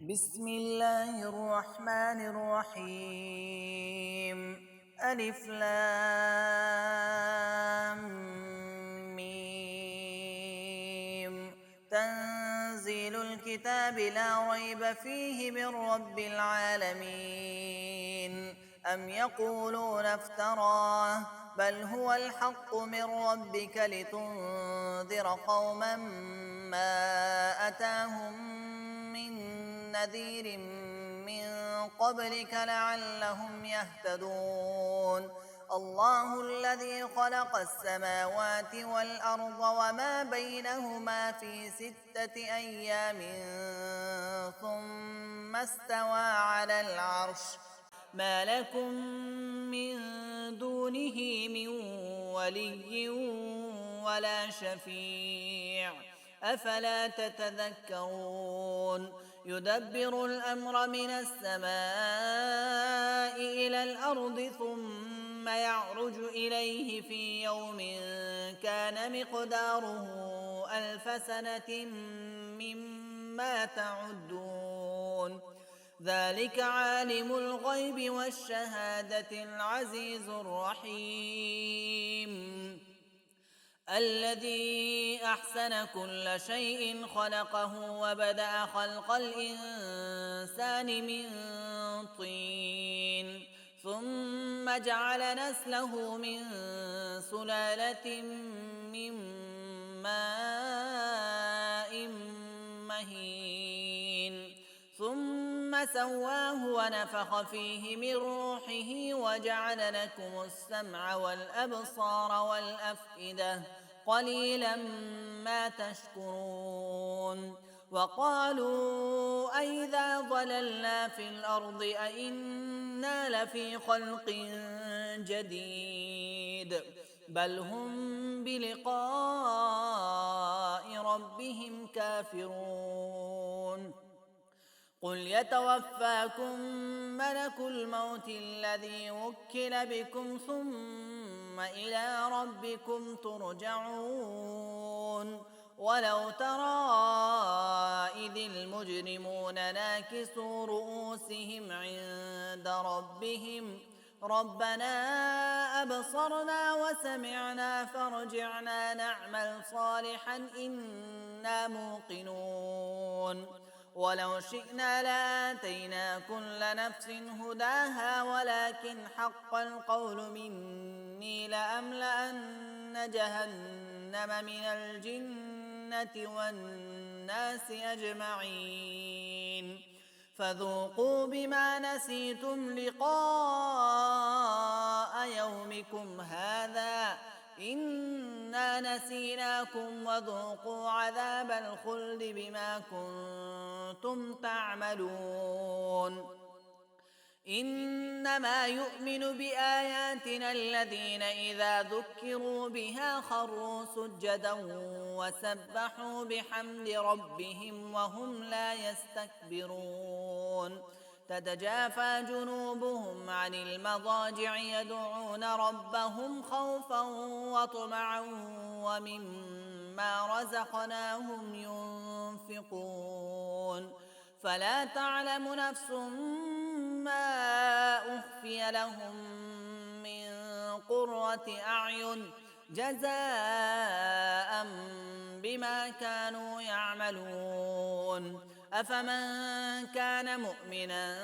بسم الله الرحمن الرحيم. ألف لام ميم. تنزيل الكتاب لا ريب فيه من رب العالمين. أم يقولون افتراه بل هو الحق من ربك لتنذر قوما ما أتاهم من نذير من قبلك لعلهم يهتدون. الله الذي خلق السماوات والأرض وما بينهما في 6 أيام ثم استوى على العرش. ما لكم من دونه من ولي ولا شفيع أفلا تتذكرون. يدبر الأمر من السماء إلى الأرض ثم يعرج إليه في يوم كان مقداره 1000 سنة مما تعدون. ذلك عالم الغيب والشهادة العزيز الرحيم. الذي أحسن كل شيء خلقه وبدأ خلق الإنسان من طين ثم جعل نسله من سلالة من ماء مهين ثم سواه ونفخ فيه من روحه وجعل لكم السمع والأبصار والأفئدة قليلا ما تشكرون. وقالوا أئذا ضللنا في الأرض أئنا لفي خلق جديد بل هم بلقاء ربهم كافرون. قل يتوفاكم ملك الموت الذي وكل بكم ثم إلى ربكم ترجعون. ولو ترى إذ المجرمون ناكسوا رؤوسهم عند ربهم ربنا أبصرنا وسمعنا فارجعنا نعمل صالحا إنا موقنون. ولو شئنا لآتينا كل نفس هداها ولكن حق القول مني لأملأن جهنم من الجنة والناس أجمعين. فذوقوا بما نسيتم لقاء يومكم هذا إنا نسيناكم وذوقوا عذاب الخلد بما كنتم تعملون. إنما يؤمن بآياتنا الذين إذا ذكروا بها خروا سجدا وسبحوا بحمد ربهم وهم لا يستكبرون. تتجافى جنوبهم عن المضاجع يدعون ربهم خوفا وطمعا ومما رزقناهم ينفقون. فلا تعلم نفس ما أخفي لهم من قرة أعين جزاء بما كانوا يعملون. أفمن كان مؤمنا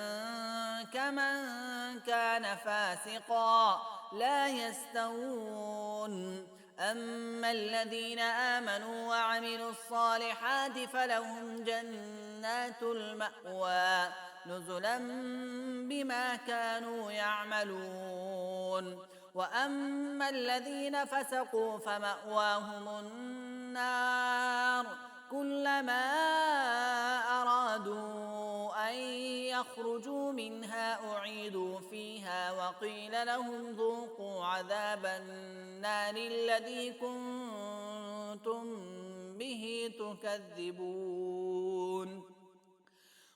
كمن كان فاسقا لا يستوون. أما الذين آمنوا وعملوا الصالحات فلهم جنات المأوى نزلا بما كانوا يعملون. وأما الذين فسقوا فمأواهم النار كلما أرادوا أن يخرجوا منها أعيدوا فيها وقيل لهم ذوقوا عذاب النار الذي كنتم به تكذبون.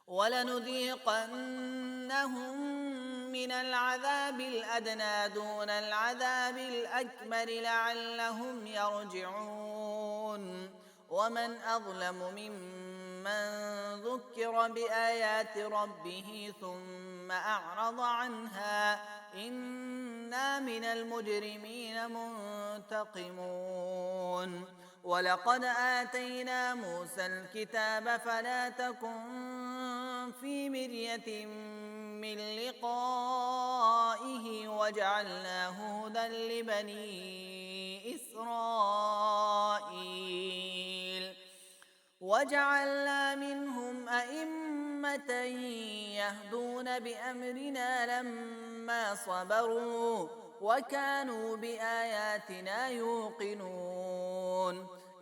ولنذيقنهم من العذاب الأدنى دون العذاب الأكبر لعلهم يرجعون. ومن أظلم ممن من ذكر بآيات ربه ثم أعرض عنها إنا من المجرمين منتقمون ولقد آتينا موسى الكتاب فلا تكن في مرية من لقائه وجعلناه هدى لبني إسرائيل وجعلنا منهم أئمة يهدون بأمرنا لما صبروا وكانوا بآياتنا يوقنون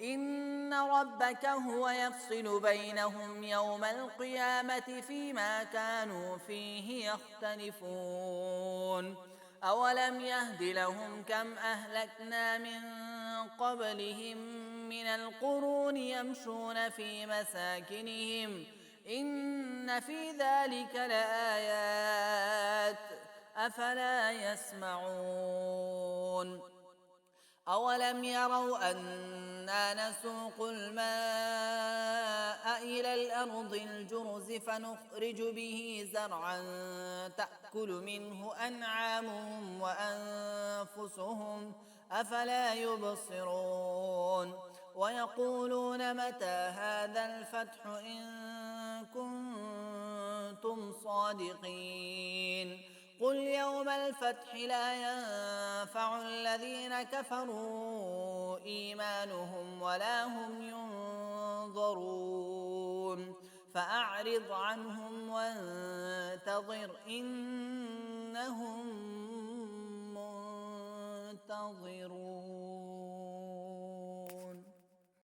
إن ربك هو يفصل بينهم يوم القيامة فيما كانوا فيه يختلفون أولم يهد لهم كم أهلكنا من قبلهم من القرون يمشون في مساكنهم إن في ذلك لآيات أفلا يسمعون أولم يروا أنا نسوق الماء إلى الأرض الجرز فنخرج به زرعا تأكل منه أنعامهم وأنفسهم أفلا يبصرون ويقولون متى هذا الفتح إن كنتم صادقين قل يوم الفتح لا ينفع الذين كفروا إيمانهم ولا هم ينظرون فأعرض عنهم وانتظر إنهم منتظرون.